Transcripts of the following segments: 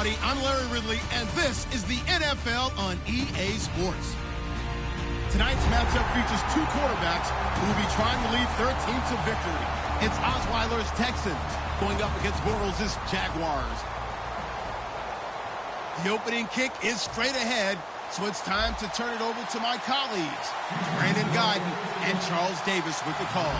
everybody. I'm Larry Ridley, and this is the NFL on EA Sports. Tonight's matchup features two quarterbacks who will be trying to lead their team to victory. It's Osweiler's Texans going up against Bortles' Jaguars. The opening kick is straight ahead, so it's time to turn it over to my colleagues, Brandon Godden and Charles Davis with the call.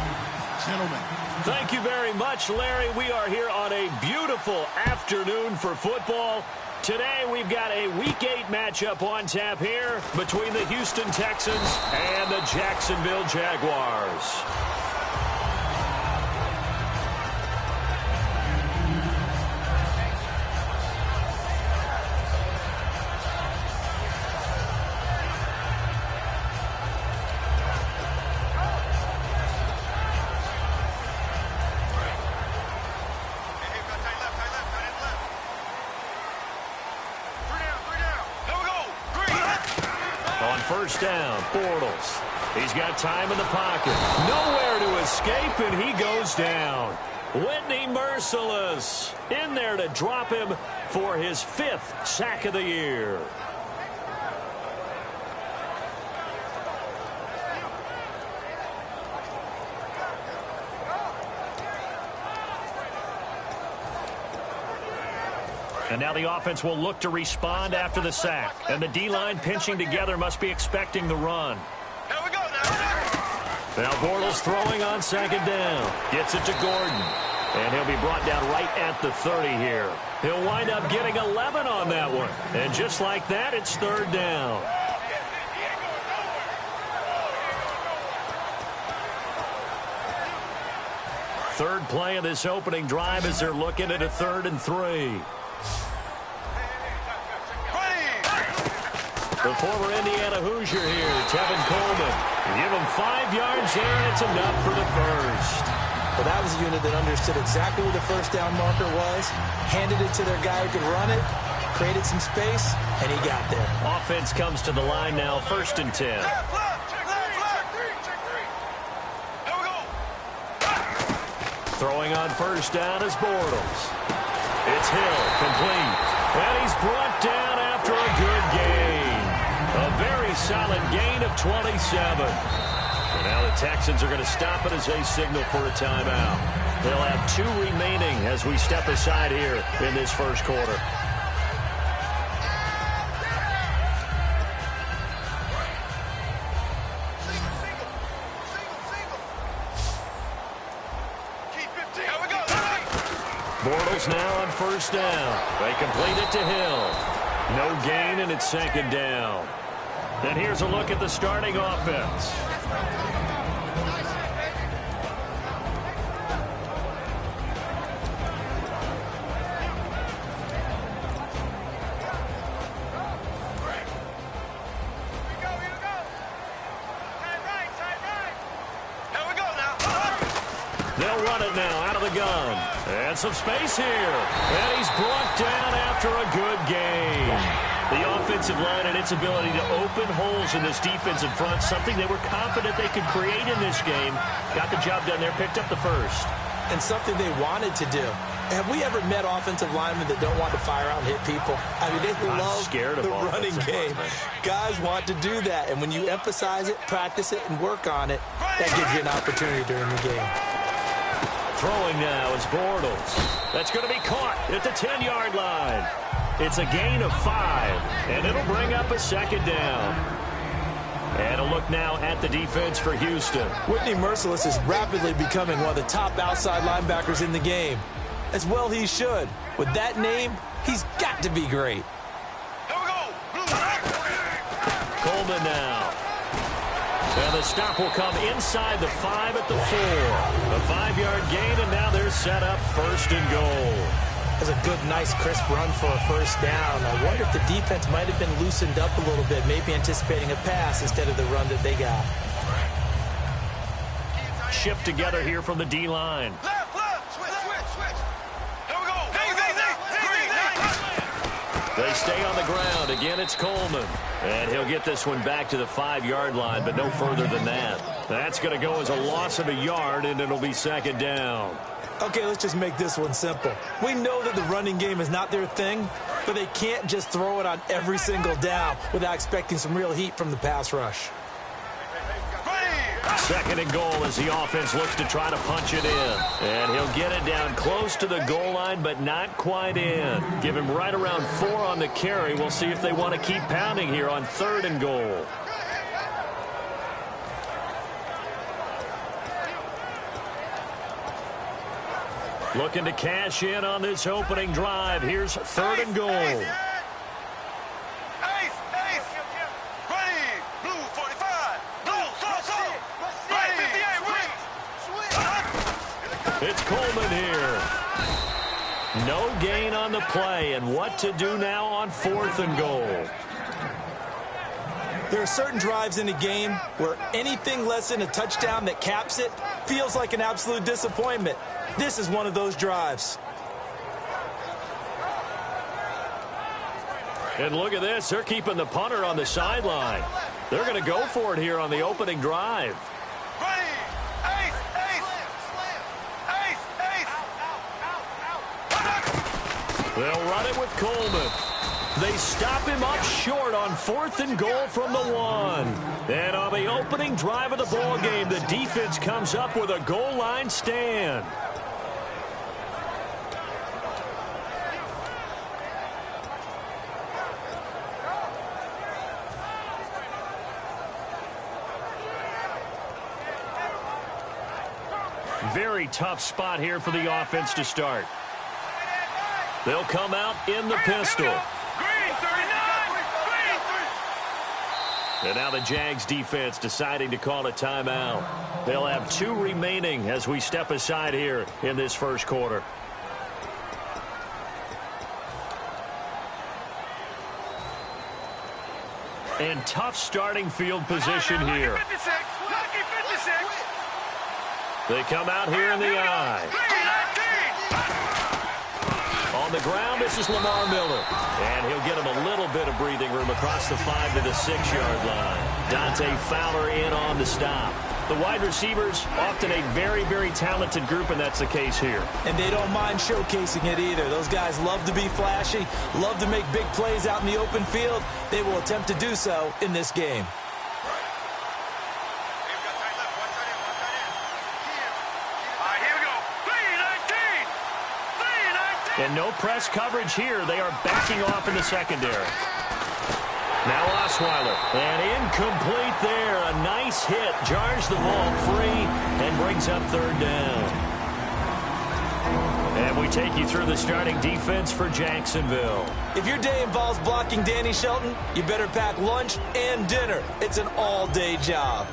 Gentlemen. Thank you very much, Larry. We are here on a beautiful afternoon for football. Today we've got a Week 8 matchup on tap here between the Houston Texans and the Jacksonville Jaguars. First down, Bortles. He's got time in the pocket. Nowhere to escape, and he goes down. Whitney Merciless in there to drop him for his 5th sack of the year. And now the offense will look to respond after the sack. And the D-line pinching together must be expecting the run. Here we go now. Now Bortles throwing on 2nd down. Gets it to Gordon. And he'll be brought down right at the 30 here. He'll wind up getting 11 on that one. And just like that, it's 3rd down. Third play of this opening drive as they're looking at a 3rd and 3. The former Indiana Hoosier here, Tevin Coleman. Give him 5 yards there, and it's enough for the first. Well, that was a unit that understood exactly where the first down marker was, handed it to their guy who could run it, created some space, and he got there. Offense comes to the line now, 1st and 10. Throwing on 1st down is Bortles. It's Hill, complete. And he's brought down after a good gain. A very solid gain of 27. And now the Texans are going to stop it as they signal for a timeout. They'll have 2 remaining as we step aside here in this first quarter. Bortles now on 1st down. They complete it to Hill. No gain, and it's 2nd down. And here's a look at the starting offense. They'll run it now out of the gun. And some space here. And he's brought down after a good game. The offensive line and its ability to open holes in this defensive front, something they were confident they could create in this game. Got the job done there, picked up the first. And something they wanted to do. Have we ever met offensive linemen that don't want to fire out and hit people? I mean, they love the running game. Guys want to do that. And when you emphasize it, practice it, and work on it, that gives you an opportunity during the game. Throwing now is Bortles. That's going to be caught at the 10-yard line. It's a gain of 5, and it'll bring up a 2nd down. And a look now at the defense for Houston. Whitney Merciless is rapidly becoming one of the top outside linebackers in the game. As well he should. With that name, he's got to be great. Coleman now. And the stop will come inside the 5 at the 4. A 5-yard gain, and now they're set up 1st and goal. That's a good, nice, crisp run for a 1st down. I wonder if the defense might have been loosened up a little bit, maybe anticipating a pass instead of the run that they got. Shift together here from the D-line. Left, switch. Here we go. They stay on the ground. Again, it's Coleman. And he'll get this one back to the 5-yard line, but no further than that. That's going to go as a loss of a yard, and it'll be second down. Okay, let's just make this one simple. We know that the running game is not their thing, but they can't just throw it on every single down without expecting some real heat from the pass rush. Second and goal as the offense looks to try to punch it in. And he'll get it down close to the goal line, but not quite in. Give him right around 4 on the carry. We'll see if they want to keep pounding here on 3rd and goal. Looking to cash in on this opening drive. Here's 3rd and goal. It's Coleman here. No gain on the play, and what to do now on 4th and goal. There are certain drives in a game where anything less than a touchdown that caps it feels like an absolute disappointment. This is one of those drives. And look at this. They're keeping the punter on the sideline. They're going to go for it here on the opening drive. They'll run it with Coleman. They stop him up short on 4th and goal from the 1. And on the opening drive of the ball game, the defense comes up with a goal line stand. Very tough spot here for the offense to start. They'll come out in the pistol. And now the Jags defense deciding to call a timeout. They'll have 2 remaining as we step aside here in this first quarter. And tough starting field position here. They come out here in the eye. On the ground, this is Lamar Miller. And he'll get him a little bit of breathing room across the 5 to the 6-yard line. Dante Fowler in on the stop. The wide receivers, often a very, very talented group, and that's the case here. And they don't mind showcasing it either. Those guys love to be flashy, love to make big plays out in the open field. They will attempt to do so in this game. And no press coverage here. They are backing off in the secondary. Now Osweiler. And incomplete there. A nice hit. Jars the ball free and brings up 3rd down. And we take you through the starting defense for Jacksonville. If your day involves blocking Danny Shelton, you better pack lunch and dinner. It's an all-day job.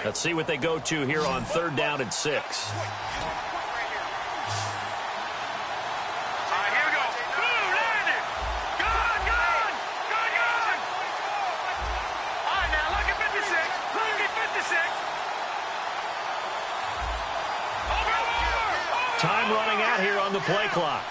Let's see what they go to here on 3rd down and 6. Here we go. Blue landed. Gone. All right, now look at 56. Look at 56. Over. Time running out here on the play clock.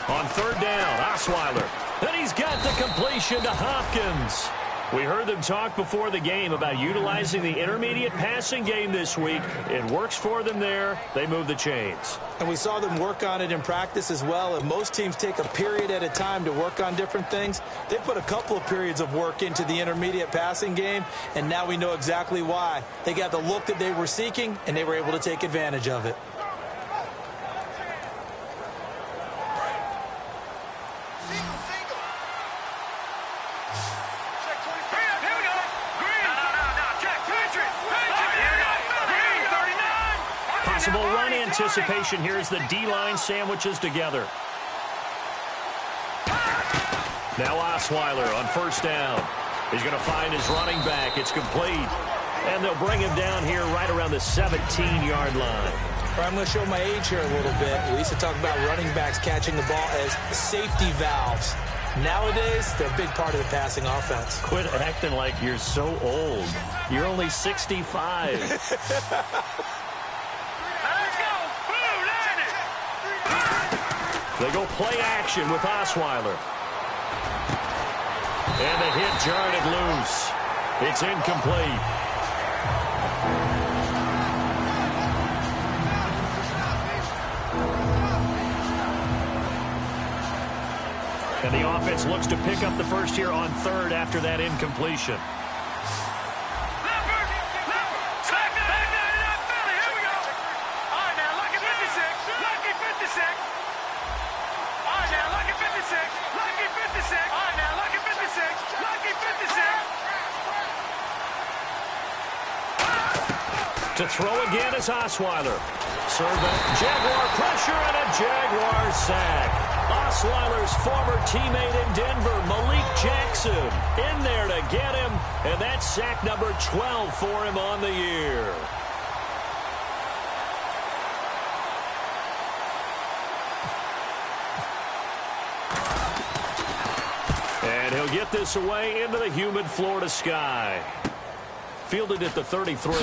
On 3rd down, Osweiler. And he's got the completion to Hopkins. We heard them talk before the game about utilizing the intermediate passing game this week. It works for them there. They move the chains. And we saw them work on it in practice as well. And most teams take a period at a time to work on different things. They put a couple of periods of work into the intermediate passing game, and now we know exactly why. They got the look that they were seeking, and they were able to take advantage of it. Possible run anticipation here as the D-line sandwiches together. Now Osweiler on 1st down. He's going to find his running back. It's complete. And they'll bring him down here right around the 17-yard line. I'm going to show my age here a little bit. We used to talk about running backs catching the ball as safety valves. Nowadays, they're a big part of the passing offense. Quit acting like you're so old. You're only 65. Let's go. Blue, line it. They go play action with Osweiler. And the hit jarred it loose. It's incomplete. And the offense looks to pick up the first here on third after that incompletion. To throw again is Osweiler. Servant, Jaguar pressure, and a Jaguar sack. Osweiler's former teammate in Denver, Malik Jackson, in there to get him, and that's sack number 12 for him on the year. And he'll get this away into the humid Florida sky. Fielded at the 33.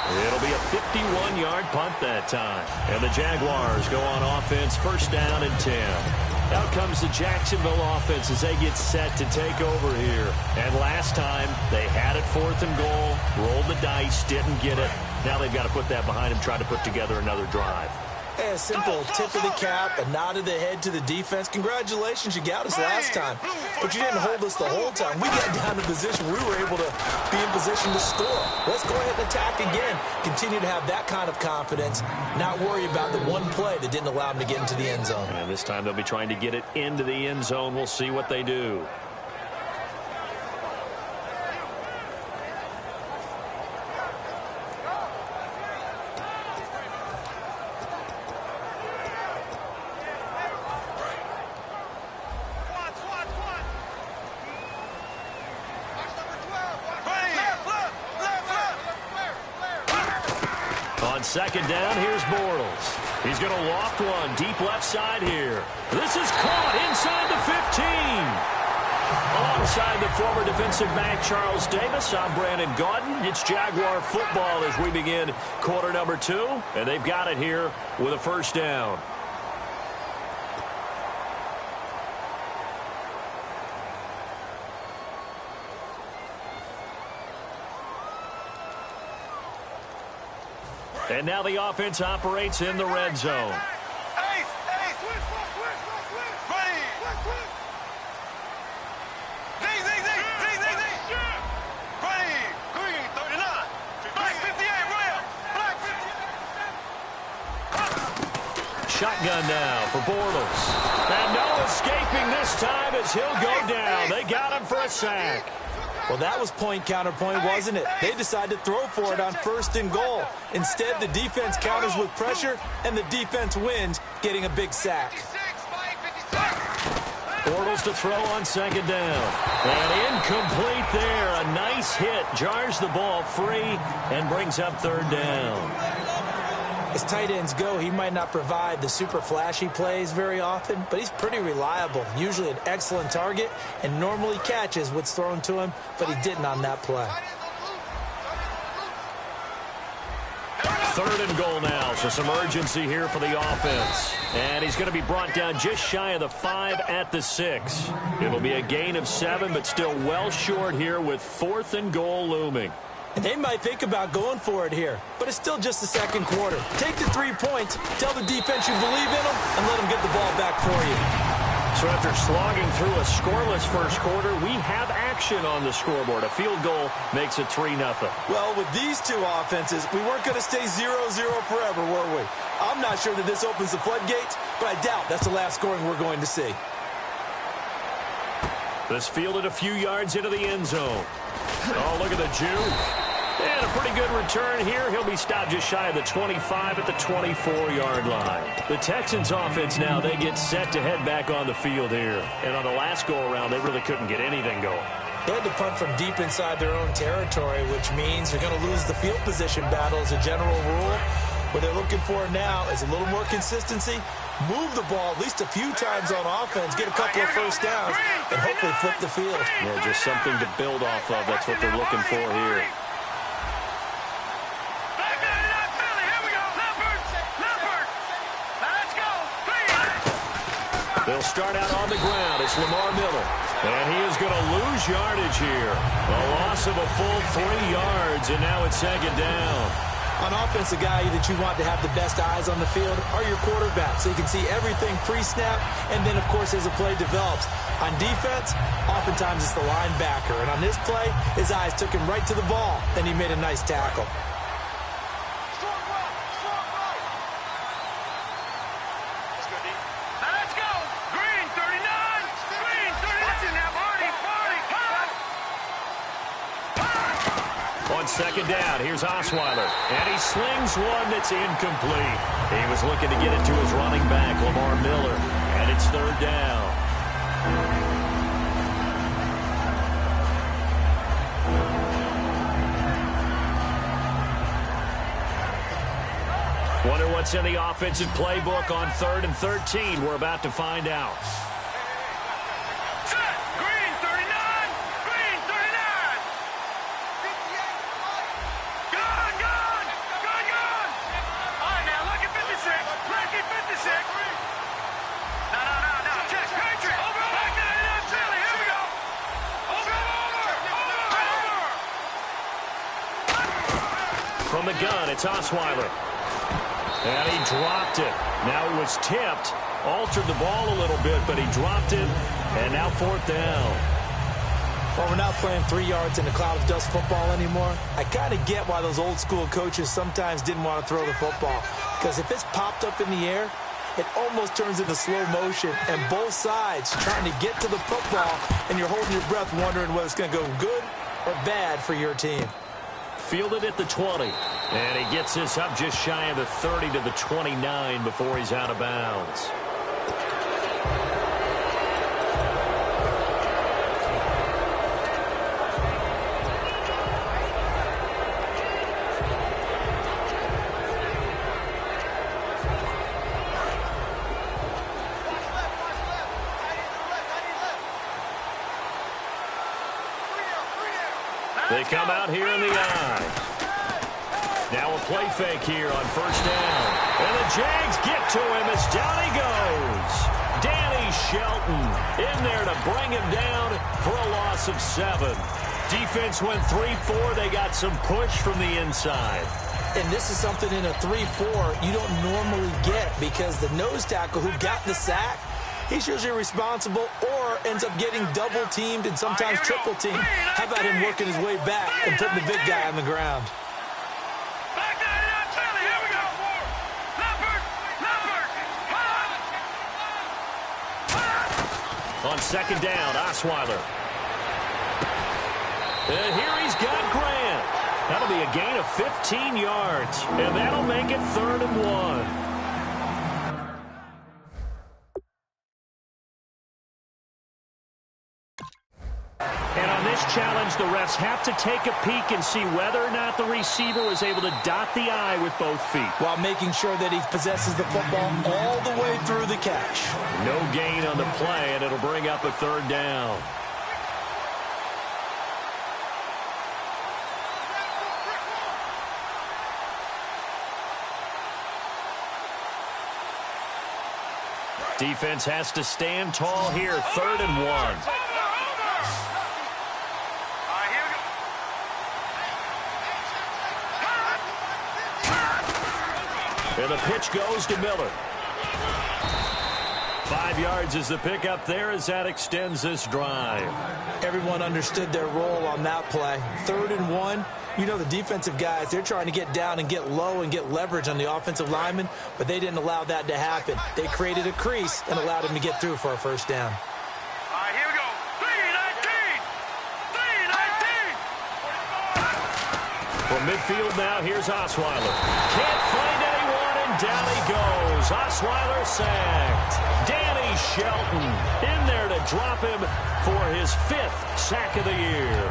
It'll be a 51-yard punt that time. And the Jaguars go on offense, first down and 10. Out comes the Jacksonville offense as they get set to take over here. And last time, they had it 4th and goal, rolled the dice, didn't get it. Now they've got to put that behind them, try to put together another drive. A simple tip of the cap, a nod of the head to the defense. Congratulations, you got us last time. But you didn't hold us the whole time. We got down to position. We were able to be in position to score. Let's go ahead and attack again. Continue to have that kind of confidence. Not worry about the one play that didn't allow them to get into the end zone. And this time they'll be trying to get it into the end zone. We'll see what they do. On second down, here's Bortles. He's going to loft one deep left side here. This is caught inside the 15. Alongside the former defensive back Charles Davis, I'm Brandon Gaudin. It's Jaguar football as we begin quarter number 2. And they've got it here with a first down. And now the offense operates in the red zone. Shotgun now for Bortles. And no escaping this time as he'll go down. They got him for a sack. Well, that was point counterpoint, wasn't it? They decided to throw for it on 1st and goal. Instead, the defense counters with pressure, and the defense wins, getting a big sack. Bortles to throw on second down. And incomplete there. A nice hit. Jars the ball free and brings up 3rd down. As tight ends go, he might not provide the super flashy plays very often, but he's pretty reliable. Usually an excellent target and normally catches what's thrown to him, but he didn't on that play. 3rd and goal now, so some urgency here for the offense. And he's going to be brought down just shy of the 5 at the 6. It'll be a gain of 7, but still well short here with 4th and goal looming. And they might think about going for it here, but it's still just the second quarter. Take the 3 points, tell the defense you believe in them, and let them get the ball back for you. So after slogging through a scoreless first quarter, we have action on the scoreboard. A field goal makes it 3-0. Well, with these two offenses, we weren't going to stay 0-0 forever, were we? I'm not sure that this opens the floodgates, but I doubt that's the last scoring we're going to see. This fielded a few yards into the end zone. Oh, look at the juke. And a pretty good return here. He'll be stopped just shy of the 25 at the 24-yard line. The Texans offense now, they get set to head back on the field here. And on the last go-around, they really couldn't get anything going. They had to punt from deep inside their own territory, which means they're going to lose the field position battle as a general rule. What they're looking for now is a little more consistency, move the ball at least a few times on offense, get a couple of first downs, and hopefully flip the field. Yeah, just something to build off of. That's what they're looking for here. They'll start out on the ground. It's Lamar Miller. And he is going to lose yardage here. A loss of a full 3 yards, and now it's second down. On offense, the guy that you want to have the best eyes on the field are your quarterbacks, so you can see everything pre-snap, and then, of course, as the play develops. On defense, oftentimes it's the linebacker. And on this play, his eyes took him right to the ball, and he made a nice tackle. Second down, here's Osweiler, and he slings one that's incomplete. He was looking to get it to his running back, Lamar Miller, and it's third down. Wonder what's in the offensive playbook on 3rd and 13. We're about to find out. From the gun, it's Osweiler. And he dropped it. Now it was tipped. Altered the ball a little bit, but he dropped it. And now 4th down. Well, we're not playing 3 yards in a cloud of dust football anymore. I kind of get why those old school coaches sometimes didn't want to throw the football. Because if it's popped up in the air, it almost turns into slow motion. And both sides trying to get to the football, and you're holding your breath wondering whether it's going to go good or bad for your team. Fielded at the 20. And he gets this up just shy of the 30 to the 29 before he's out of bounds. They come out here in the eye. Now a play fake here on 1st down. And the Jags get to him as down he goes. Danny Shelton in there to bring him down for a loss of 7. Defense went 3-4. They got some push from the inside. And this is something in a 3-4 you don't normally get because the nose tackle who got the sack, he's usually responsible or ends up getting double-teamed and sometimes triple-teamed. How about him working his way back and putting the big guy on the ground? On 2nd down, Osweiler. And here he's got Grant. That'll be a gain of 15 yards, and that'll make it 3rd and 1. And on this challenge, the refs have to take a peek and see whether or not the receiver was able to dot the I with both feet. While making sure that he possesses the football all the way through the catch. No gain on the play, and it'll bring up a 3rd down. Defense has to stand tall here, 3rd and 1. And the pitch goes to Miller. 5 yards is the pickup there as that extends this drive. Everyone understood their role on that play. 3rd and 1. You know the defensive guys, they're trying to get down and get low and get leverage on the offensive lineman, but they didn't allow that to happen. They created a crease and allowed him to get through for a 1st down. All right, here we go. 3-19. 3-19. From midfield now, here's Osweiler. Can't find anyone, and down he goes. Osweiler sacked. Danny Shelton in there to drop him for his 5th sack of the year.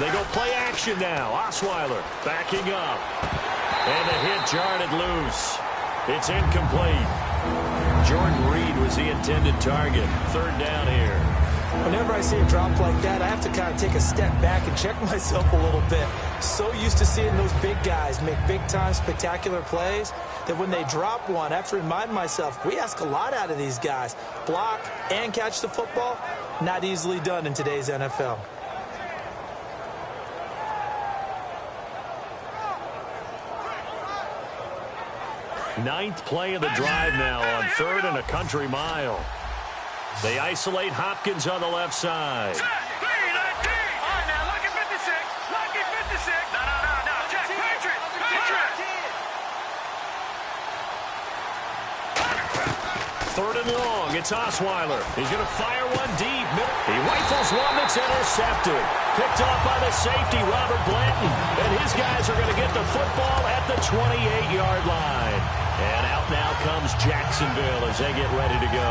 They go play action now. Osweiler backing up. And the hit jarred it loose. It's incomplete. Jordan Reed was the intended target. Third down here. Whenever I see a drop like that, I have to kind of take a step back and check myself a little bit. So used to seeing those big guys make big-time spectacular plays that when they drop one, I have to remind myself, we ask a lot out of these guys. Block and catch the football, not easily done in today's NFL. Ninth play of the drive now on 3rd and a country mile. They isolate Hopkins on the left side. All right, now, look at 56. Look at 56. No. Check. Patriot. 3rd and long. It's Osweiler. He's going to fire one deep. He rifles one that's intercepted. Picked off by the safety, Robert Blanton. And his guys are going to get the football at the 28-yard line. And out now comes Jacksonville as they get ready to go.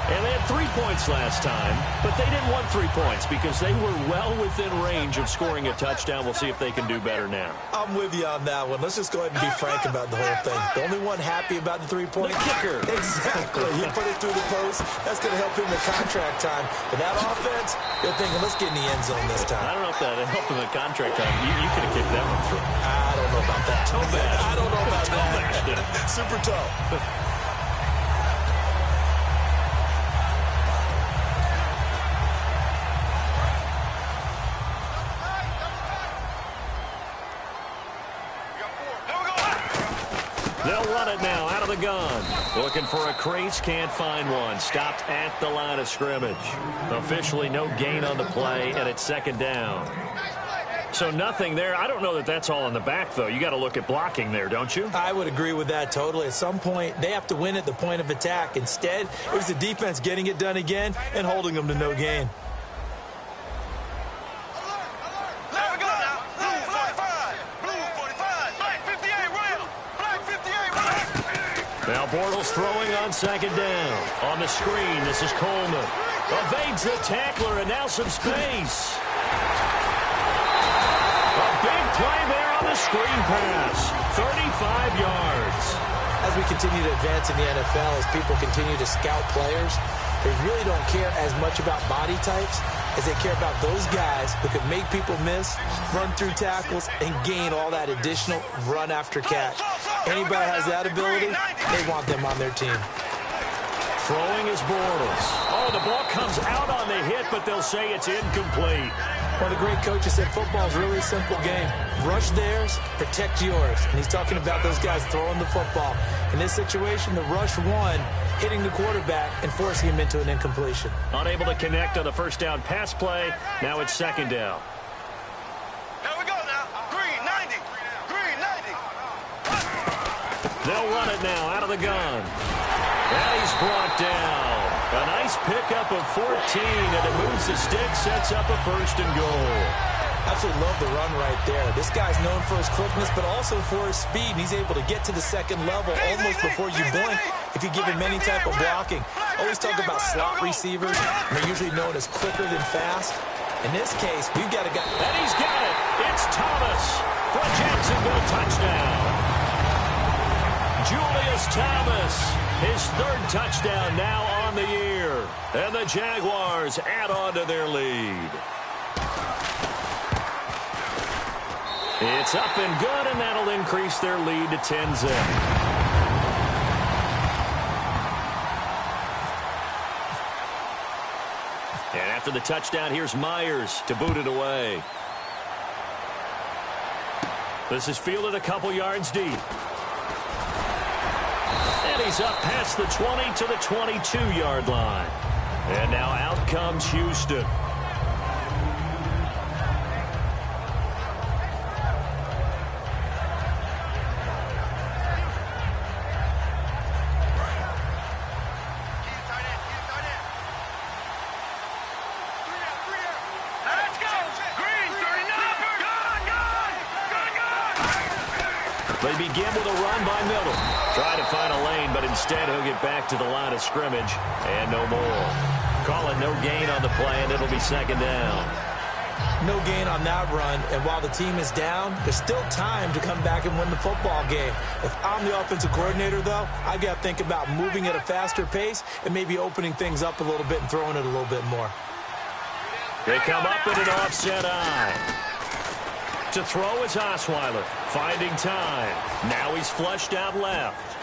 And they had 3 points last time, but they didn't want 3 points because they were well within range of scoring a touchdown. We'll see if they can do better now. I'm with you on that one. Let's just go ahead and be frank about the whole thing. The only one happy about the 3-point kicker. Exactly. He put it through the post. That's going to help him in contract time. But that offense, you're thinking, let's get in the end zone this time. I don't know if that helped him in contract time. You could have kicked that one through. I don't know about that. Toe bash. I don't know about Toe bashed it. that. Super toe. They'll run it now out of the gun. Looking for a crease, can't find one. Stopped at the line of scrimmage. Officially no gain on the play, and it's 2nd down. So nothing there. I don't know that that's all in the back, though. You got to look at blocking there, don't you? I would agree with that totally. At some point, they have to win at the point of attack. Instead, it was the defense getting it done again and holding them to no gain. There we go now. Blue 45. Blue 45. Black 58, Royal. Black 58, Royal. Now Bortles throwing on 2nd down. On the screen, this is Coleman. Evades the tackler, and now some space. A big play there on the screen pass. 35 yards. As we continue to advance in the NFL, as people continue to scout players, they really don't care as much about body types as they care about those guys who can make people miss, run through tackles, and gain all that additional run after catch. Anybody has that ability, they want them on their team. Throwing is Bortles. Oh, the ball comes out on the hit, but they'll say it's incomplete. One of the great coaches said football is really a simple game. Rush theirs, protect yours. And he's talking about those guys throwing the football. In this situation, the rush won, hitting the quarterback and forcing him into an incompletion. Unable to connect on the first down pass play. Now it's 2nd down. Here we go now. Green 90. Green 90. They'll run it now out of the gun. And he's brought down. A nice pickup of 14, and it moves the stick, sets up a 1st and goal. Absolutely love the run right there. This guy's known for his quickness, but also for his speed. And he's able to get to the 2nd level almost before you blink if you give him any type of blocking. Always talk about slot receivers. They're usually known as quicker than fast. In this case, we've got a guy. And he's got it. It's Thomas for a Jacksonville touchdown. Julius Thomas, his 3rd touchdown now on the year. And the Jaguars add on to their lead. It's up and good, and that'll increase their lead to 10-zip. And after the touchdown, here's Myers to boot it away. This is fielded a couple yards deep. And he's up past the 20 to the 22-yard line. And now out comes Houston. They begin with a run by Miller. Try to find a lane, but instead he'll get back to the line of scrimmage and no more. Call it no gain on the play, and it'll be 2nd down. No gain on that run, and while the team is down, there's still time to come back and win the football game. If I'm the offensive coordinator, though, I've got to think about moving at a faster pace and maybe opening things up a little bit and throwing it a little bit more. They come up in an offset eye. To throw is Osweiler, finding time. Now he's flushed out left.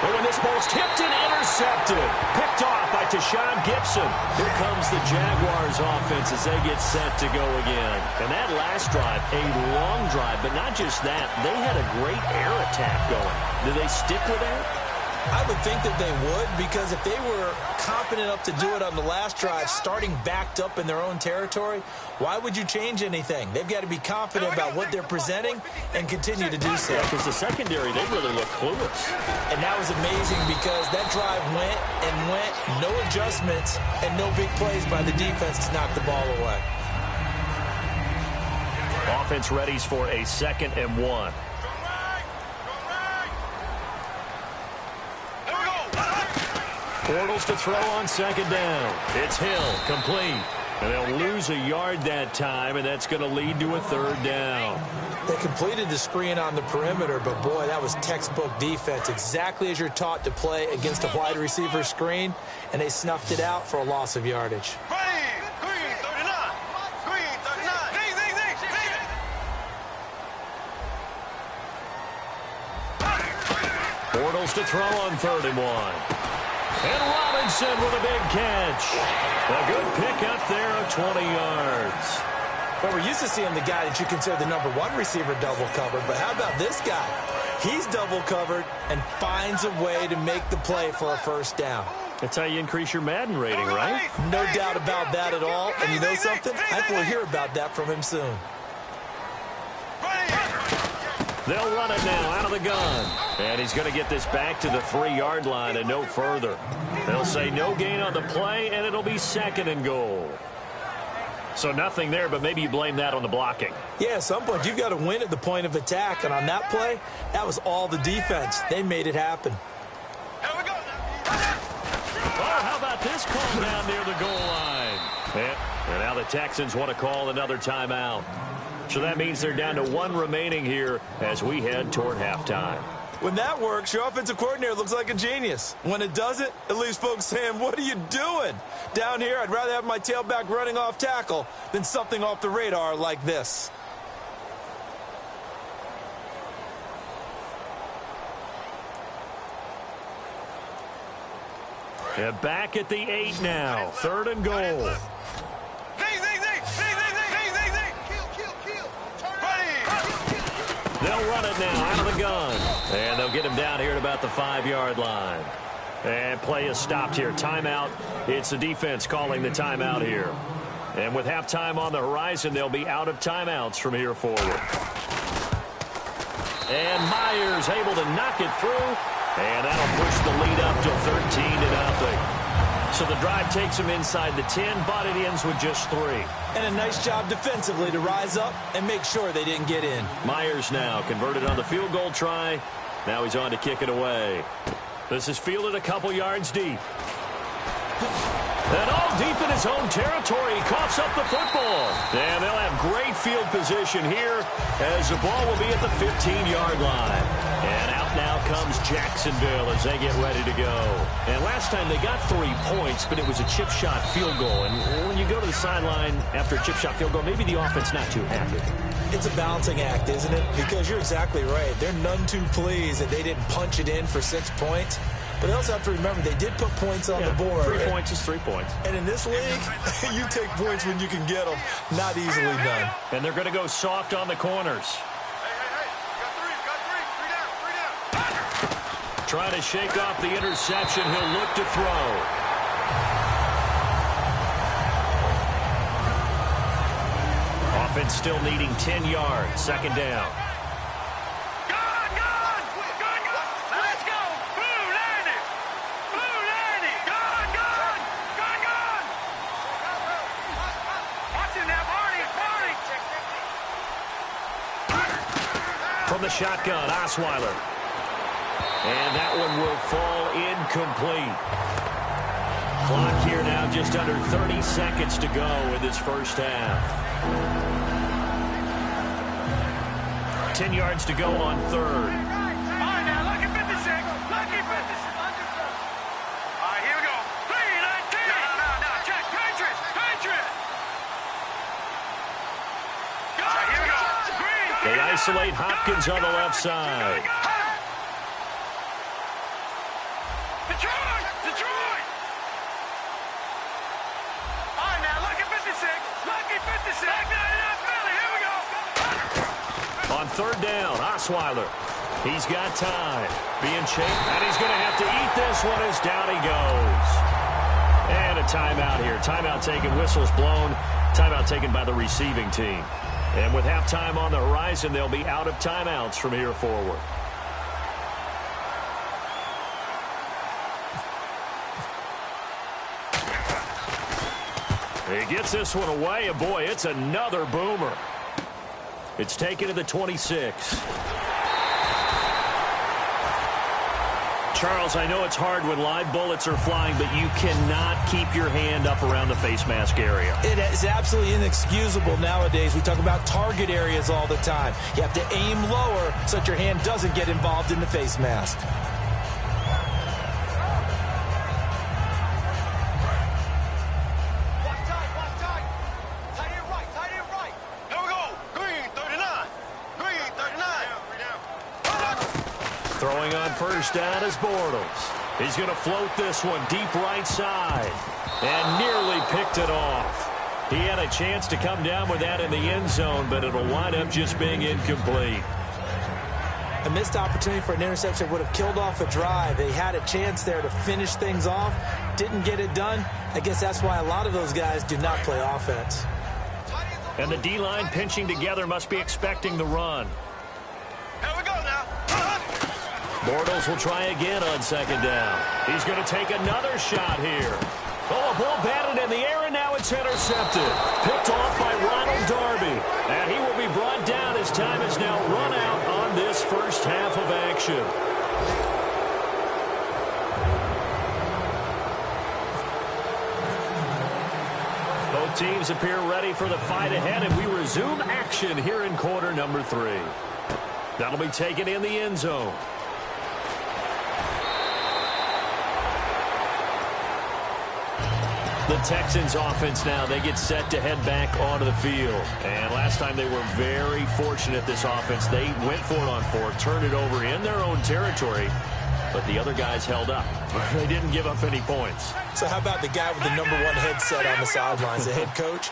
But when this ball's tipped and intercepted, picked off by Tashawn Gibson. Here comes the Jaguars offense as they get set to go again. And that last drive, a long drive, but not just that. They had a great air attack going. Do they stick with that? I would think that they would, because if they were confident enough to do it on the last drive, starting backed up in their own territory, why would you change anything? They've got to be confident about what they're presenting and continue to do so. Yeah, because the secondary, they really look clueless. And that was amazing because that drive went and went, no adjustments, and no big plays by the defense to knock the ball away. Offense readies for a 2nd and 1. Bortles to throw on 2nd down. It's Hill, complete. And they'll lose a yard that time, and that's going to lead to a 3rd down. They completed the screen on the perimeter, but, boy, that was textbook defense, exactly as you're taught to play against a wide receiver screen, and they snuffed it out for a loss of yardage. Green 39. Green 39. Bortles to throw on 3rd and 1. And Robinson with a big catch. A good pick up there of 20 yards. Well, we're used to seeing the guy that you consider the #1 receiver double covered, but how about this guy? He's double covered and finds a way to make the play for a 1st down. That's how you increase your Madden rating, right? No doubt about that at all. And you know something? I think we'll hear about that from him soon. They'll run it now out of the gun. And he's going to get this back to the 3-yard line and no further. They'll say no gain on the play, and it'll be 2nd and goal. So nothing there, but maybe you blame that on the blocking. Yeah, at some point, you've got to win at the point of attack. And on that play, that was all the defense. They made it happen. Oh, how about this call down near the goal line? And now the Texans want to call another timeout. So that means they're down to 1 remaining here as we head toward halftime. When that works, your offensive coordinator looks like a genius. When it doesn't, it leaves folks saying, what are you doing? Down here, I'd rather have my tailback running off tackle than something off the radar like this. And back at the 8 now. 3rd and goal. They'll run it now out of the gun. And they'll get him down here at about the 5-yard line. And play is stopped here. Timeout. It's the defense calling the timeout here. And with halftime on the horizon, they'll be out of timeouts from here forward. And Myers able to knock it through. And that'll push the lead up to 13-0. So the drive takes them inside the 10, but it ends with just 3. And a nice job defensively to rise up and make sure they didn't get in. Myers now converted on the field goal try. Now he's on to kick it away. This is fielded a couple yards deep. And all deep in his own territory. He coughs up the football. And they'll have great field position here as the ball will be at the 15-yard line. And out now comes Jacksonville as they get ready to go. And last time they got 3 points, but it was a chip shot field goal. And when you go to the sideline after a chip shot field goal, maybe the offense not too happy. It's a balancing act, isn't it? Because you're exactly right. They're none too pleased that they didn't punch it in for 6 points. But they also have to remember they did put points on the board. 3 points is 3 points. And in this league, you take points when you can get them. Not easily done. And they're going to go soft on the corners. Trying to shake off the interception. He'll look to throw. Offense still needing 10 yards. 2nd down. From the shotgun, Osweiler. And that one will fall incomplete. Clock here now, just under 30 seconds to go in this first half. 10 yards to go on third. All right, now, lucky 56. Lucky 56. All right, here we go. 3-19. No. Check. Patriots. All right, here we go. Green. They isolate Hopkins on the left side. Detroit. All right, now, lucky 56. Lucky 56. Back 99 Philly. Here we go. On third down, Osweiler. He's got time. Being chased, and he's going to have to eat this one as down he goes. And a timeout here. Timeout taken, whistles blown. Timeout taken by the receiving team. And with halftime on the horizon, they'll be out of timeouts from here forward. He gets this one away, and boy, it's another boomer. It's taken to the 26. Charles, I know it's hard when live bullets are flying, but you cannot keep your hand up around the face mask area. It is absolutely inexcusable nowadays. We talk about target areas all the time. You have to aim lower so that your hand doesn't get involved in the face mask. Throwing on first down is Bortles. He's going to float this one deep right side. And nearly picked it off. He had a chance to come down with that in the end zone, but it'll wind up just being incomplete. A missed opportunity for an interception would have killed off a drive. They had a chance there to finish things off. Didn't get it done. I guess that's why a lot of those guys do not play offense. And the D-line pinching together must be expecting the run. Here we go now. Bortles will try again on second down. He's going to take another shot here. Oh, a ball batted in the air, and now it's intercepted. Picked off by Ronald Darby. And he will be brought down as time is now run out on this first half of action. Both teams appear ready for the fight ahead, and we resume action here in quarter number 3. That'll be taken in the end zone. The Texans offense now, they get set to head back onto the field. And last time they were very fortunate, this offense. They went for it on 4, turned it over in their own territory, but the other guys held up. They didn't give up any points. So how about the guy with the #1 headset on the sidelines, the head coach?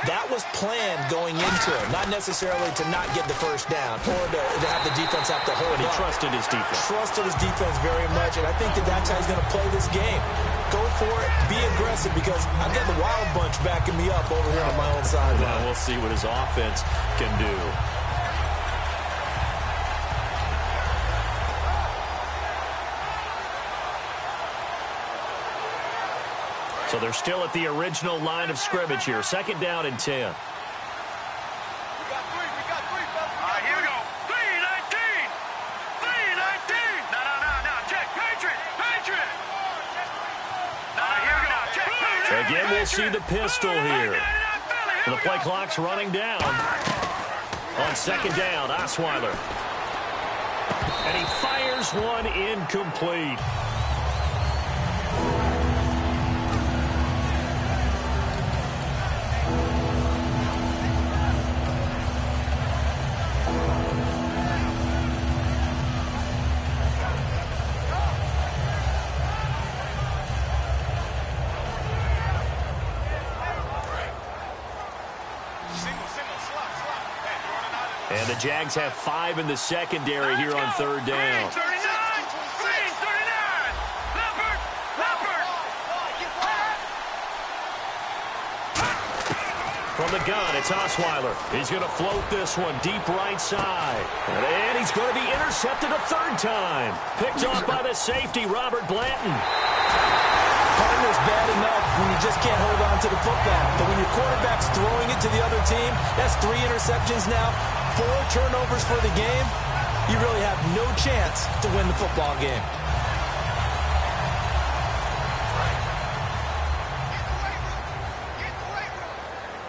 That was planned going into it, not necessarily to not get the first down or to have the defense have to hold But he up. trusted his defense. Trusted his defense very much, and I think that's how he's going to play this game. Go for it, be aggressive, because I've got the Wild Bunch backing me up over here on my own sideline. Now we'll see what his offense can do. So they're still at the original line of scrimmage here. Second down and 10. We got three, fellas. All right, here we go. 3-19. 3-19. No. Check. Patriot. No, here we go. Check. Patriot. Again, we'll see the pistol here. And the play clock's running down. On second down, Osweiler. And he fires one incomplete. And the Jags have 5 in the secondary here on third down. Green 39. Leopard. From the gun, it's Osweiler. He's going to float this one deep right side. And he's going to be intercepted a third time. Picked off by the safety, Robert Blanton. Partner's bad enough when you just can't hold on to the football. But when your quarterback's throwing it to the other team, that's 3 interceptions now, 4 turnovers for the game. You really have no chance to win the football game.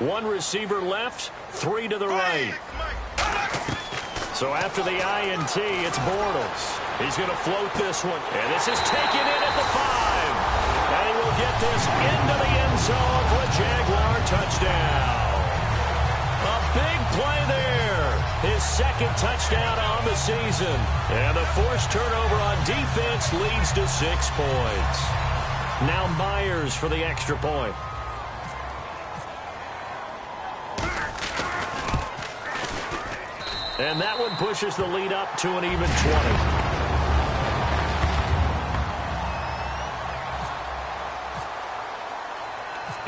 One receiver left, 3 to the right. So after the INT, it's Bortles. He's going to float this one. And this is taken in at the 5. And he will get this into the end zone for a Jaguar touchdown. A big play there. His second touchdown on the season. And the forced turnover on defense leads to 6 points. Now Myers for the extra point. And that one pushes the lead up to an even 20.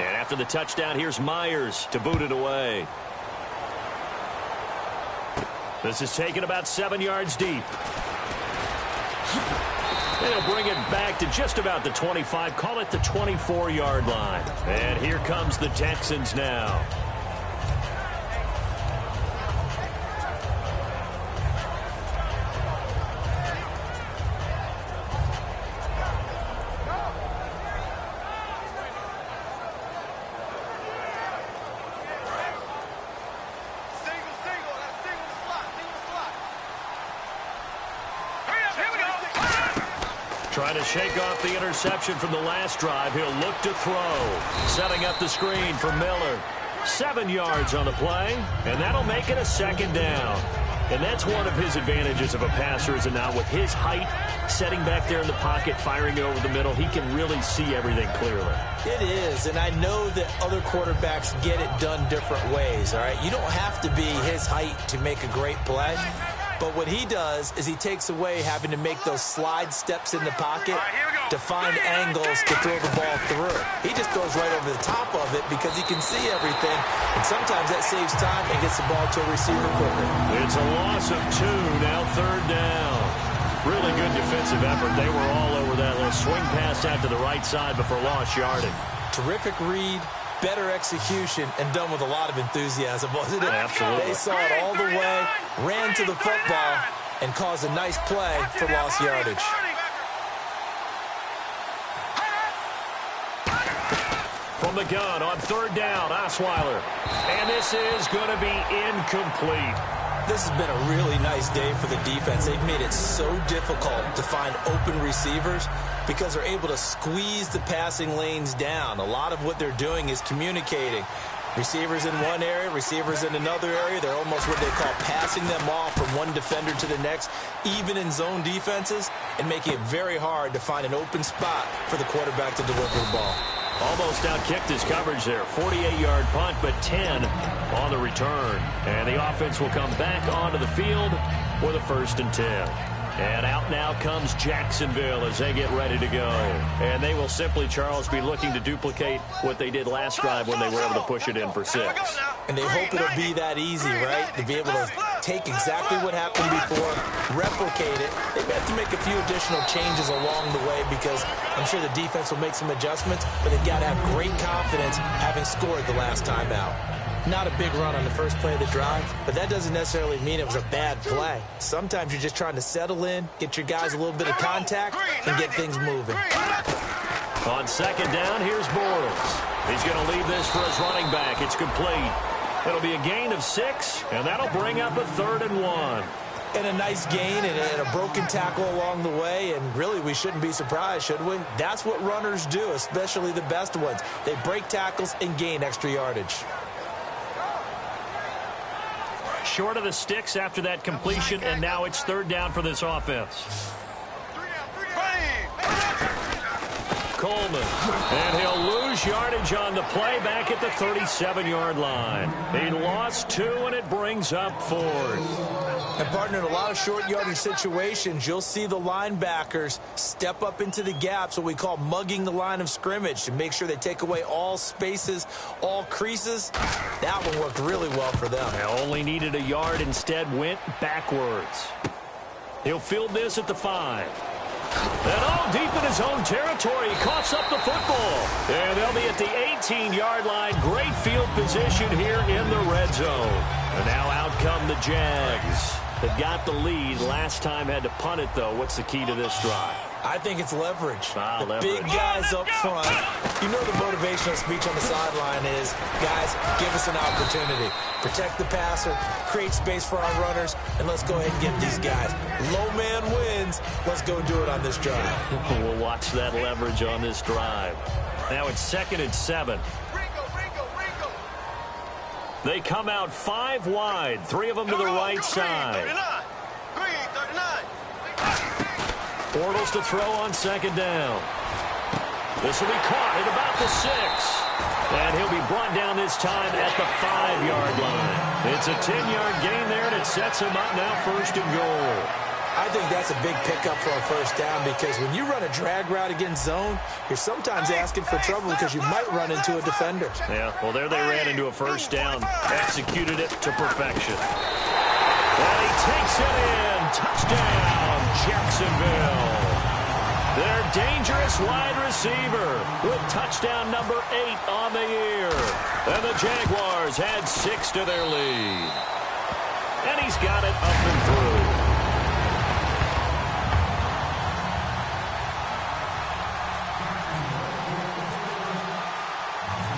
And after the touchdown, here's Myers to boot it away. This is taken about 7 yards deep. They'll bring it back to just about the 25. Call it the 24-yard line. And here comes the Texans now. Trying to shake off the interception from the last drive. He'll look to throw. Setting up the screen for Miller. 7 yards on the play, and that'll make it a second down. And that's one of his advantages of a passer, is now with his height, setting back there in the pocket, firing it over the middle, he can really see everything clearly. It is, and I know that other quarterbacks get it done different ways, all right? You don't have to be his height to make a great play. But what he does is he takes away having to make those slide steps in the pocket to find angles to throw the ball through. He just throws right over the top of it because he can see everything, and sometimes that saves time and gets the ball to a receiver quicker. It's a loss of 2, now 3rd down. Really good defensive effort. They were all over that little swing pass out to the right side before lost yardage. Terrific read. Better execution, and done with a lot of enthusiasm, wasn't it? Absolutely. They saw it all the way, ran to the football, and caused a nice play for lost yardage. From the gun on 3rd down, Osweiler. And this is going to be incomplete. This has been a really nice day for the defense. They've made it so difficult to find open receivers because they're able to squeeze the passing lanes down. A lot of what they're doing is communicating. Receivers in one area, receivers in another area. They're almost what they call passing them off from one defender to the next, even in zone defenses, and making it very hard to find an open spot for the quarterback to deliver the ball. Almost outkicked his coverage there. 48-yard punt, but 10 on the return. And the offense will come back onto the field with a 1st and 10. And out now comes Jacksonville as they get ready to go. And they will simply, Charles, be looking to duplicate what they did last drive when they were able to push it in for 6. And they hope it'll be that easy, right? To be able to take exactly what happened before, replicate it. They may have to make a few additional changes along the way because I'm sure the defense will make some adjustments, but they've got to have great confidence having scored the last time out. Not a big run on the first play of the drive, but that doesn't necessarily mean it was a bad play. Sometimes you're just trying to settle in, get your guys a little bit of contact, and get things moving. On 2nd down, here's Bortles. He's going to leave this for his running back. It's complete. It'll be a gain of 6, and that'll bring up a 3rd and 1. And a nice gain and a broken tackle along the way, and really we shouldn't be surprised, should we? That's what runners do, especially the best ones. They break tackles and gain extra yardage. Short of the sticks after that completion, and now it's 3rd down for this offense. Coleman, and he'll lose yardage on the play back at the 37-yard line. He lost 2, and it brings up 4th. And, partner, in a lot of short yardage situations, you'll see the linebackers step up into the gaps, what we call mugging the line of scrimmage, to make sure they take away all spaces, all creases. That one worked really well for them. They only needed a yard, instead went backwards. He'll field this at the 5. And all deep in his own territory, he coughs up the football. And they'll be at the 18-yard line. Great field position here in the red zone. And now out come the Jags. They've got the lead. Last time had to punt it, though. What's the key to this drive? I think it's leverage. Leverage. Big guys up front. You know the motivational speech on the sideline is, guys, give us an opportunity. Protect the passer, create space for our runners, and let's go ahead and get these guys. Low man wins. Let's go do it on this drive. We'll watch that leverage on this drive. Now it's 2nd and 7. They come out 5 wide, 3 of them to the right side. Bortles to throw on 2nd down. This will be caught at about the 6. And he'll be brought down this time at the 5-yard line. It's a 10-yard gain there, and it sets him up now 1st and goal. I think that's a big pickup for a 1st down because when you run a drag route against zone, you're sometimes asking for trouble because you might run into a defender. Yeah, well, there they ran into a 1st down, executed it to perfection. And he takes it in. Touchdown, Jacksonville. Their dangerous wide receiver with touchdown number 8 on the year. And the Jaguars had 6 to their lead. And he's got it up and through.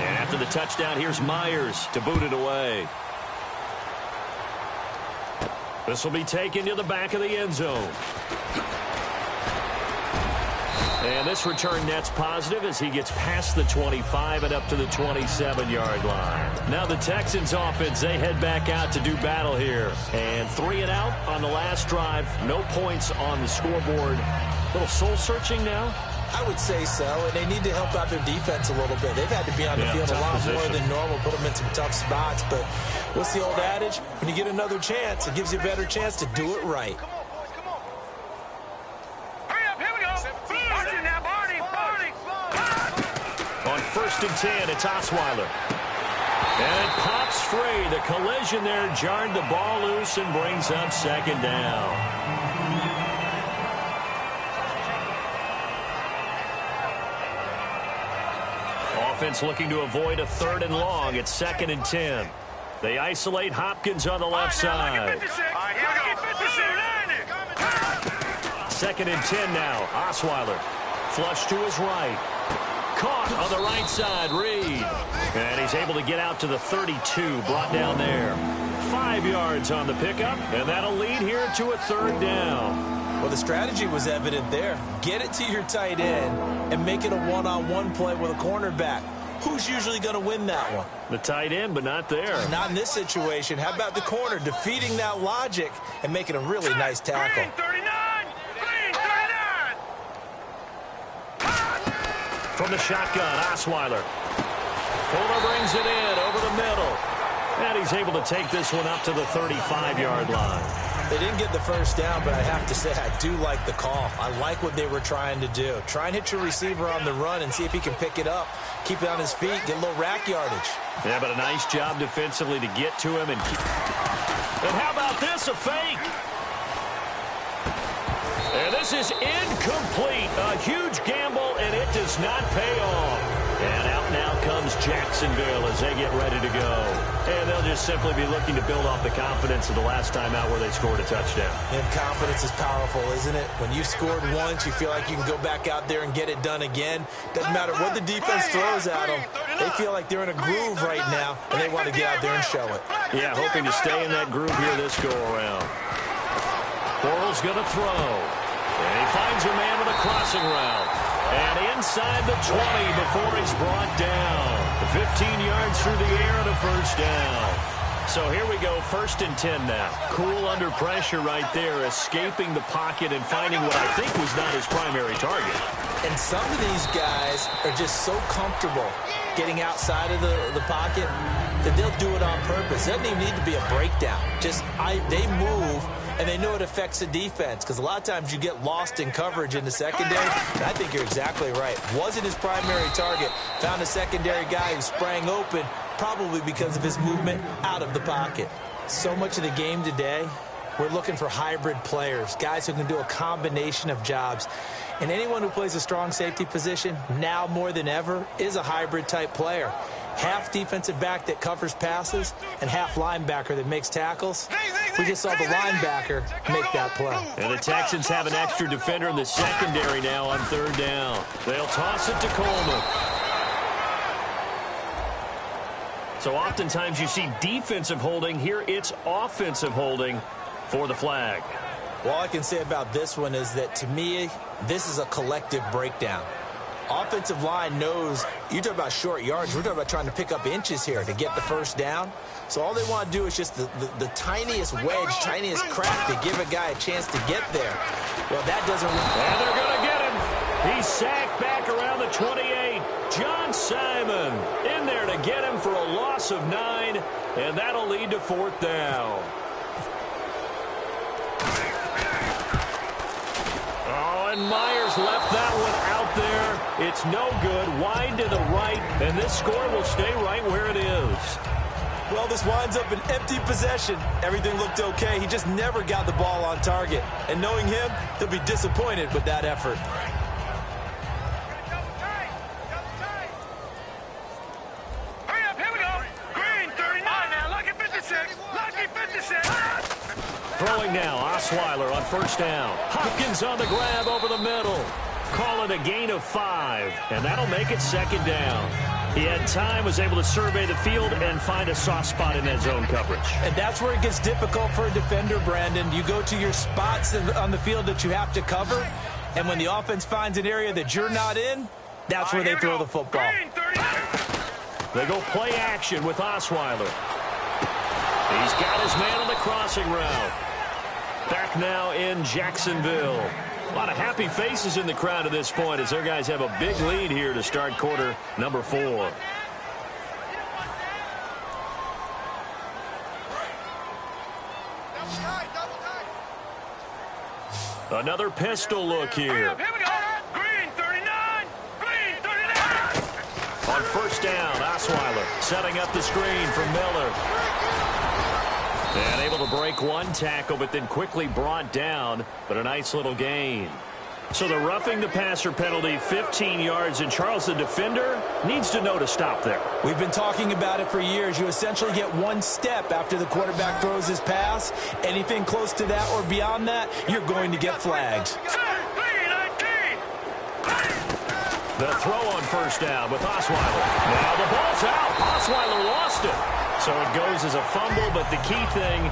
And after the touchdown, here's Myers to boot it away. This will be taken to the back of the end zone. And this return net's positive as he gets past the 25 and up to the 27-yard line. Now the Texans offense, they head back out to do battle here. And 3 and out on the last drive. No points on the scoreboard. A little soul-searching now. I would say so, and they need to help out their defense a little bit. They've had to be on the field a lot more than normal, put them in some tough spots. But what's the old adage? When you get another chance, it gives you a better chance to do it right. On 1st and 10, it's Osweiler. And it pops free. The collision there jarred the ball loose and brings up 2nd down. Offense looking to avoid a 3rd and long. It's 2nd and 10. They isolate Hopkins on the left side. 2nd and 10 now. Osweiler. Flush to his right. Caught on the right side. Reed. And he's able to get out to the 32. Brought down there. 5 yards on the pickup. And that'll lead here to a 3rd down. Well, the strategy was evident there. Get it to your tight end and make it a one-on-one play with a cornerback. Who's usually going to win that one? The tight end, but not there. Not in this situation. How about the corner defeating that logic and making a really nice tackle? From the shotgun, Osweiler. Fuller brings it in over the middle. And he's able to take this one up to the 35-yard line. They didn't get the 1st down, but I have to say I do like the call. I like what they were trying to do. Try and hit your receiver on the run and see if he can pick it up. Keep it on his feet, get a little rack yardage. Yeah, but a nice job defensively to get to him. And how about this, a fake? And this is incomplete. A huge gamble, and it does not pay off. And out now comes Jacksonville as they get ready to go. And they'll just simply be looking to build off the confidence of the last time out where they scored a touchdown. And confidence is powerful, isn't it? When you've scored once, you feel like you can go back out there and get it done again. Doesn't matter what the defense throws at them. They feel like they're in a groove right now, and they want to get out there and show it. Yeah, hoping to stay in that groove here this go-around. Bortles going to throw. And he finds a man with a crossing route. And inside the 20 before he's brought down. 15 yards through the air and a 1st down. So here we go, 1st and 10 now. Cool under pressure right there, escaping the pocket and finding what I think was not his primary target. And some of these guys are just so comfortable getting outside of the pocket that they'll do it on purpose. It doesn't even need to be a breakdown. They move, and they know it affects the defense because a lot of times you get lost in coverage in the secondary. And I think you're exactly right. Wasn't his primary target. Found a secondary guy who sprang open, probably because of his movement out of the pocket. So much of the game today, we're looking for hybrid players, guys who can do a combination of jobs. And anyone who plays a strong safety position, now more than ever, is a hybrid-type player. Half defensive back that covers passes and half linebacker that makes tackles. We just saw the linebacker make that play. And the Texans have an extra defender in the secondary now on third down. They'll toss it to Coleman. So oftentimes you see defensive holding. Here it's offensive holding for the flag. Well, all I can say about this one is that, to me, this is a collective breakdown. Offensive line knows, you talk about short yards, we're talking about trying to pick up inches here to get the first down. So all they want to do is just the tiniest wedge, tiniest crack to give a guy a chance to get there. Well, that doesn't work. And they're going to get him. He's sacked back around the 28. John Simon in there to get him for a loss of 9, and that'll lead to fourth down. Oh, and Myers left that one out there. It's no good. Wide to the right, and this score will stay right where it is. Well, this winds up an empty possession. Everything looked okay. He just never got the ball on target. And knowing him, he'll be disappointed with that effort. Hurry up, here we go. Green, 39 now. Lucky 56. Lucky 56. Throwing now, Osweiler on first down. Hopkins on the grab over the middle. Call it a gain of 5, and that'll make it second down. He had time, was able to survey the field and find a soft spot in that zone coverage. And that's where it gets difficult for a defender, Brandon. You go to your spots on the field that you have to cover, and when the offense finds an area that you're not in, that's where they throw the football. They go play action with Osweiler. He's got his man on the crossing route. Back now in Jacksonville. A lot of happy faces in the crowd at this point as their guys have a big lead here to start quarter number 4. Another pistol look here. Here we go. Green, 39. Green, 39. On first down, Osweiler setting up the screen from Miller. And able to break one tackle, but then quickly brought down, but a nice little gain. So the roughing the passer penalty, 15 yards, and Charles, the defender, needs to know to stop there. We've been talking about it for years. You essentially get one step after the quarterback throws his pass. Anything close to that or beyond that, you're going to get flags. The throw on first down with Osweiler. Now the ball's out. Osweiler lost it. So it goes as a fumble, but the key thing,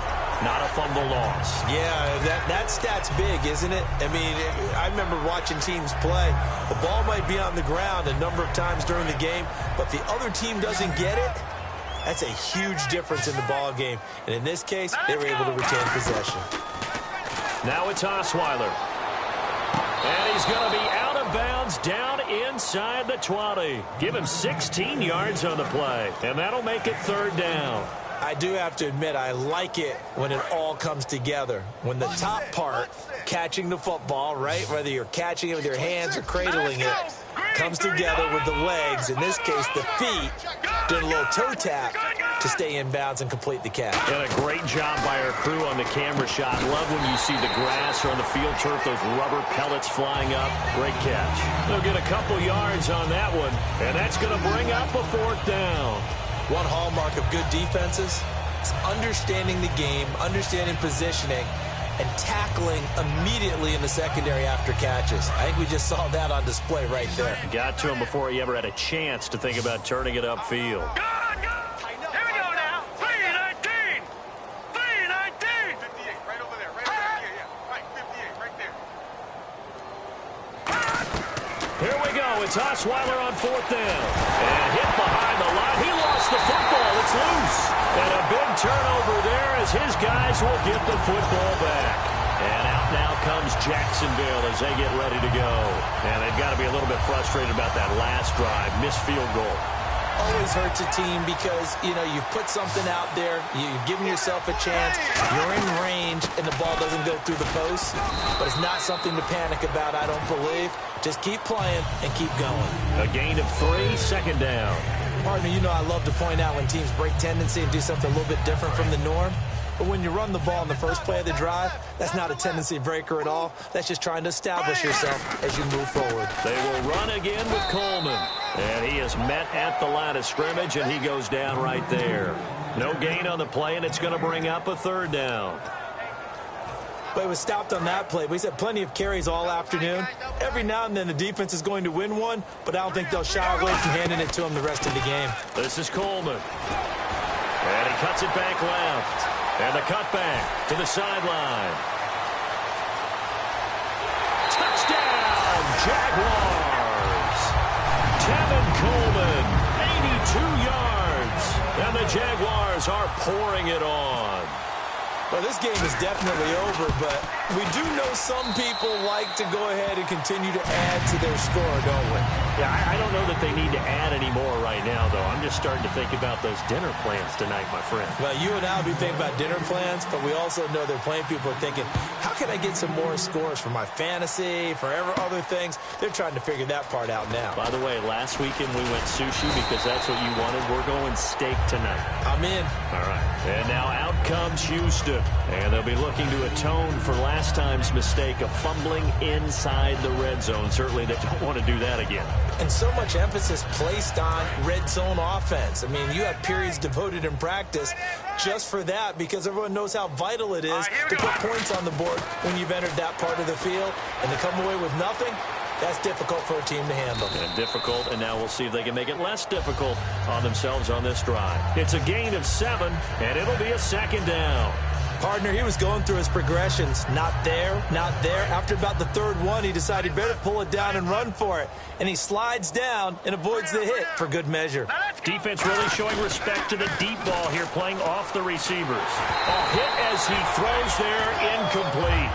not a fumble loss. Yeah, that stat's big, isn't it? I mean, I remember watching teams play. The ball might be on the ground a number of times during the game, but the other team doesn't get it. That's a huge difference in the ball game. And in this case, they were able to retain possession. Now it's Osweiler. And he's going to be out of bounds down inside the 20. Give him 16 yards on the play, and that'll make it third down. I do have to admit, I like it when it all comes together. When the top part, catching the football, right, whether you're catching it with your hands or cradling it, comes together with the legs, in this case the feet, doing a little toe tap to stay in bounds and complete the catch. And a great job by our crew on the camera shot. Love when you see the grass or on the field turf, those rubber pellets flying up. Great catch. They'll get a couple yards on that one, and that's going to bring up a fourth down. One hallmark of good defenses is understanding the game, understanding positioning, and tackling immediately in the secondary after catches. I think we just saw that on display right there. Got to him before he ever had a chance to think about turning it upfield. Here we go now. 319. 319. 58, right over there. Right over there. Yeah. Right, 58, right there. Here we go. It's Osweiler on fourth down. And hit behind the line. He lost the football. It's loose. And a big turnover there as his guys will get the football back. And out now comes Jacksonville as they get ready to go. And they've got to be a little bit frustrated about that last drive. Missed field goal. Always hurts a team because, you know, you've put something out there, you've given yourself a chance, you're in range, and the ball doesn't go through the post. But it's not something to panic about, I don't believe. Just keep playing and keep going. A gain of 3, second down. Partner, you know I love to point out when teams break tendency and do something a little bit different from the norm. But when you run the ball in the first play of the drive, that's not a tendency breaker at all. That's just trying to establish yourself as you move forward. They will run again with Coleman. And he is met at the line of scrimmage, and he goes down right there. No gain on the play, and it's going to bring up a third down. But it was stopped on that play. He's had plenty of carries all afternoon. Every now and then the defense is going to win one, but I don't think they'll shy away from handing it to him the rest of the game. This is Coleman. And he cuts it back left. And the cutback to the sideline. Touchdown, Jaguars. Tevin Coleman, 82 yards. And the Jaguars are pouring it on. Well, this game is definitely over, but we do know some people like to go ahead and continue to add to their score, don't we? Yeah, I don't know that they need to add any more right now, though. I'm just starting to think about those dinner plans tonight, my friend. Well, you and I will be thinking about dinner plans, but we also know they're playing people are thinking, how can I get some more scores for my fantasy, for other things? They're trying to figure that part out now. By the way, last weekend we went sushi because that's what you wanted. We're going steak tonight. I'm in. All right. And now out comes Houston. And they'll be looking to atone for last time's mistake of fumbling inside the red zone. Certainly they don't want to do that again. And so much emphasis placed on red zone offense. I mean, you have periods devoted in practice just for that because everyone knows how vital it is to put points on the board when you've entered that part of the field. And to come away with nothing, that's difficult for a team to handle. And difficult, and now we'll see if they can make it less difficult on themselves on this drive. It's a gain of 7, and it'll be a second down. Partner, he was going through his progressions. Not there, not there. After about the third one, he decided better pull it down and run for it. And he slides down and avoids the hit for good measure. Defense really showing respect to the deep ball here, playing off the receivers. A hit as he throws there, incomplete.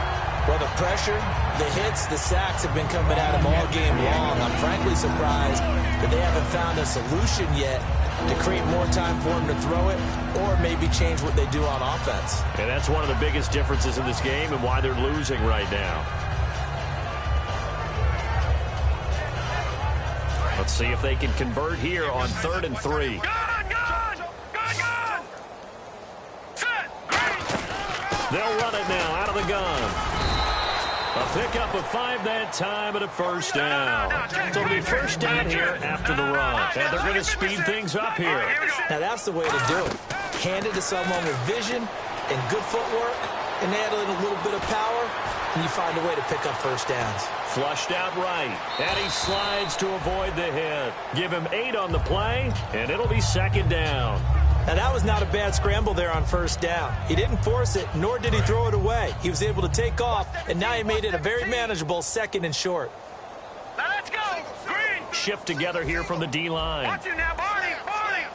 Well, the pressure, the hits, the sacks have been coming at him all game long. I'm frankly surprised that they haven't found a solution yet to create more time for him to throw it or maybe change what they do on offense. And that's one of the biggest differences in this game and why they're losing right now. Let's see if they can convert here on 3rd and 3. They'll run it now out of the gun. A pickup of 5 that time and a first down. So it'll be first down here after the run. And they're going to speed things up here. Now that's the way to do it. Hand it to someone with vision and good footwork and add in a little bit of power, and you find a way to pick up first downs. Flushed out right. And he slides to avoid the hit. Give him 8 on the play, and it'll be second down. Now, that was not a bad scramble there on first down. He didn't force it, nor did he throw it away. He was able to take off, and now he made it a very manageable 2nd and short. Now let's go. Green. Shift together here from the D-line. Watch it now, Barney. Barney.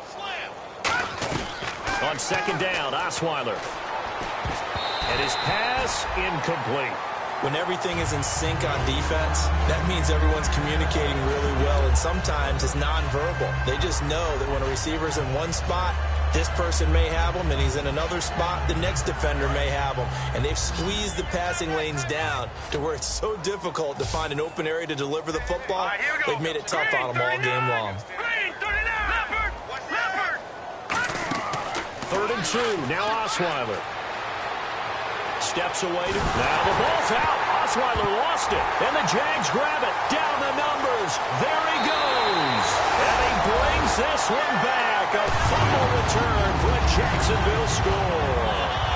On second down, Osweiler. And his pass incomplete. When everything is in sync on defense, that means everyone's communicating really well, and sometimes it's nonverbal. They just know that when a receiver's in one spot, this person may have him, and he's in another spot, the next defender may have him. And they've squeezed the passing lanes down to where it's so difficult to find an open area to deliver the football. They've made it tough on them all game long. Green, 39. Leopard. Leopard. 3rd and 2. Now Osweiler. Steps away. Now the ball's out. Osweiler lost it. And the Jags grab it. Down the numbers. There he goes. And he brings this one back. A fumble return for a Jacksonville score.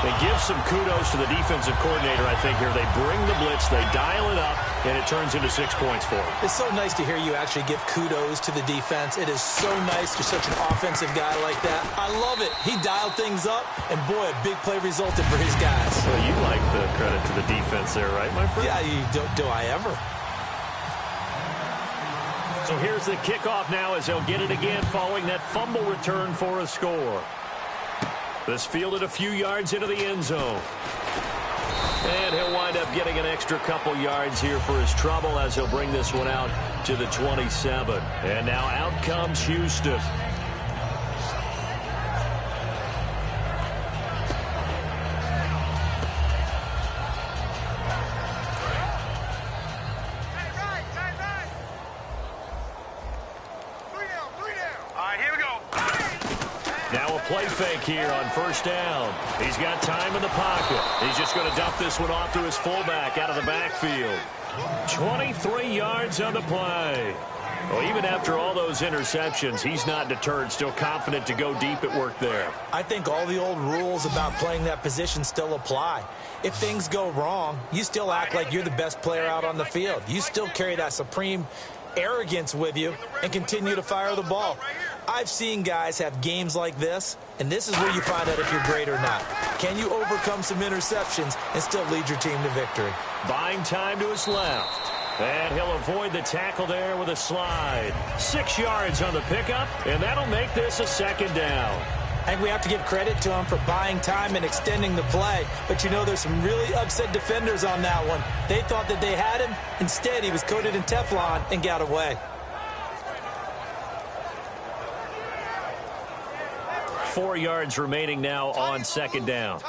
They give some kudos to the defensive coordinator, I think, here. They bring the blitz, they dial it up, and it turns into 6 points for them. It's so nice to hear you actually give kudos to the defense. It is so nice you're such an offensive guy like that. I love it. He dialed things up, and boy, a big play resulted for his guys. Well, you like the credit to the defense there, right, my friend? Yeah, do I ever? So here's the kickoff now as they'll get it again following that fumble return for a score. This fielded a few yards into the end zone. And he'll wind up getting an extra couple yards here for his trouble as he'll bring this one out to the 27. And now out comes Houston. play fake here on first down. He's got time in the pocket. He's just going to dump this one off to his fullback out of the backfield. 23 yards on the play. Well, even after all those interceptions, he's not deterred, still confident to go deep at work there. I think all the old rules about playing that position still apply. If things go wrong, you still act like you're the best player out on the field. You still carry that supreme arrogance with you and continue to fire the ball. I've seen guys have games like this, and this is where you find out if you're great or not. Can you overcome some interceptions and still lead your team to victory? Buying time to his left. And he'll avoid the tackle there with a slide. 6 yards on the pickup, and that'll make this a second down. I think we have to give credit to him for buying time and extending the play. But, you know, there's some really upset defenders on that one. They thought that they had him. Instead, he was coated in Teflon and got away. 4 yards remaining now on second down.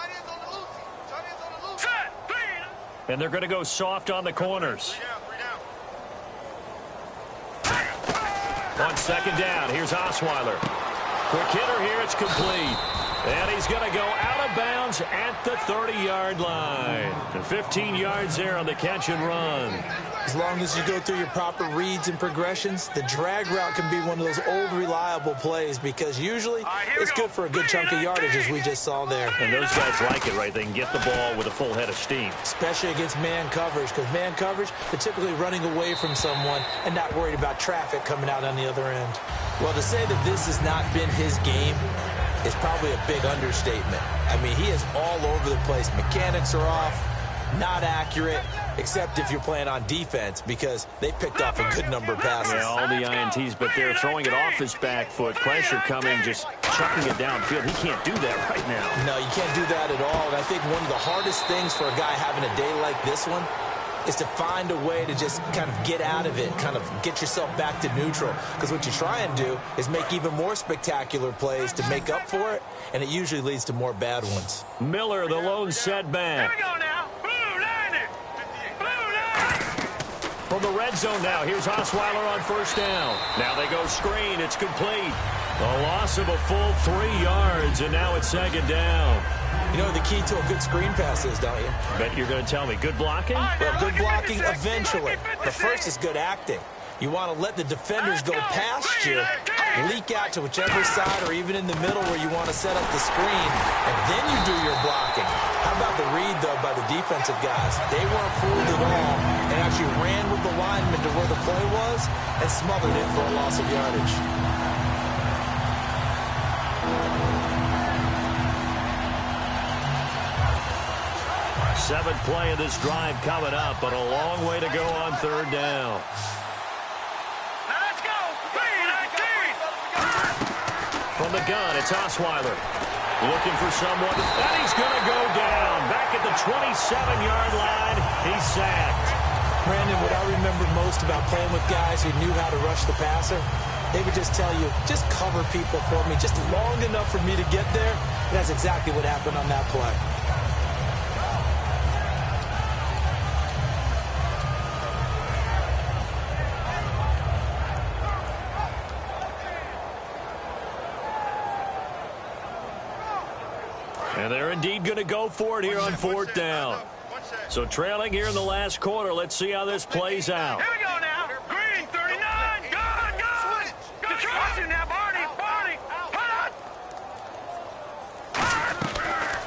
And they're going to go soft on the corners. On second down, here's Osweiler. Quick hitter here, it's complete. And he's going to go out of bounds at the 30-yard line. And 15 yards there on the catch and run. As long as you go through your proper reads and progressions, the drag route can be one of those old reliable plays because usually it's good for a good chunk of yardage, as we just saw there. And those guys like it, right? They can get the ball with a full head of steam. Especially against man coverage, because man coverage, they're typically running away from someone and not worried about traffic coming out on the other end. Well, to say that this has not been his game is probably a big understatement. I mean, he is all over the place. Mechanics are off, not accurate, except if you're playing on defense, because they picked off a good number of passes. Yeah, all the INTs, but they're throwing it off his back foot. Pressure coming, just chucking it downfield. He can't do that right now. No, you can't do that at all. And I think one of the hardest things for a guy having a day like this one is to find a way to just kind of get out of it, kind of get yourself back to neutral. Because what you try and do is make even more spectacular plays to make up for it, and it usually leads to more bad ones. Miller, the lone setback. Here we go now. Blue line it. Blue line. From the red zone now, here's Osweiler on first down. Now they go screen, it's complete. A loss of a full 3 yards, and now it's second down. You know what the key to a good screen pass is, don't you? Bet you're going to tell me. Good blocking? Well, good blocking eventually. But first is good acting. You want to let the defenders go past you, leak out to whichever side or even in the middle where you want to set up the screen, and then you do your blocking. How about the read, though, by the defensive guys? They weren't fooled at all and actually ran with the lineman to where the play was and smothered it for a loss of yardage. Seventh play of this drive coming up, but a long way to go on third down. Now let's go. 3-19. From the gun, it's Osweiler. Looking for someone, and he's going to go down. Back at the 27-yard line, he's sacked. Brandon, what I remember most about playing with guys who knew how to rush the passer, they would just tell you, just cover people for me, just long enough for me to get there. And that's exactly what happened on that play. And they're indeed going to go for it here on fourth down. So trailing here in the last quarter. Let's see how this plays out. Here we go now. Green 39. Gone. Detroit's in now, Barney. Put on.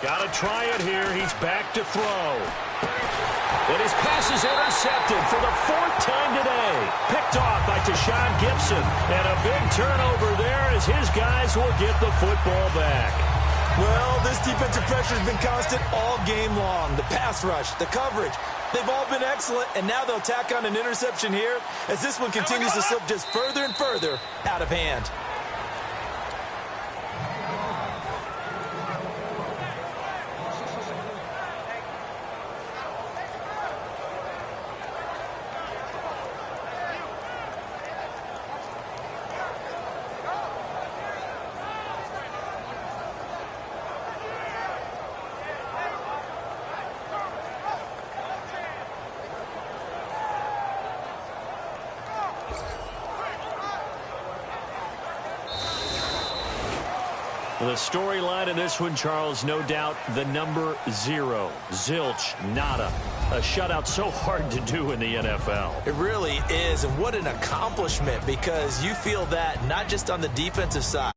Got to try it here. He's back to throw. And his pass is intercepted for the fourth time today. Picked off by Tashawn Gibson. And a big turnover there as his guys will get the football back. Well, this defensive pressure has been constant all game long. The pass rush, the coverage, they've all been excellent, and now they'll tack on an interception here as this one continues to slip just further and further out of hand. The storyline in this one, Charles, no doubt the number 0. Zilch, nada. A shutout so hard to do in the NFL. It really is, and what an accomplishment, because you feel that not just on the defensive side.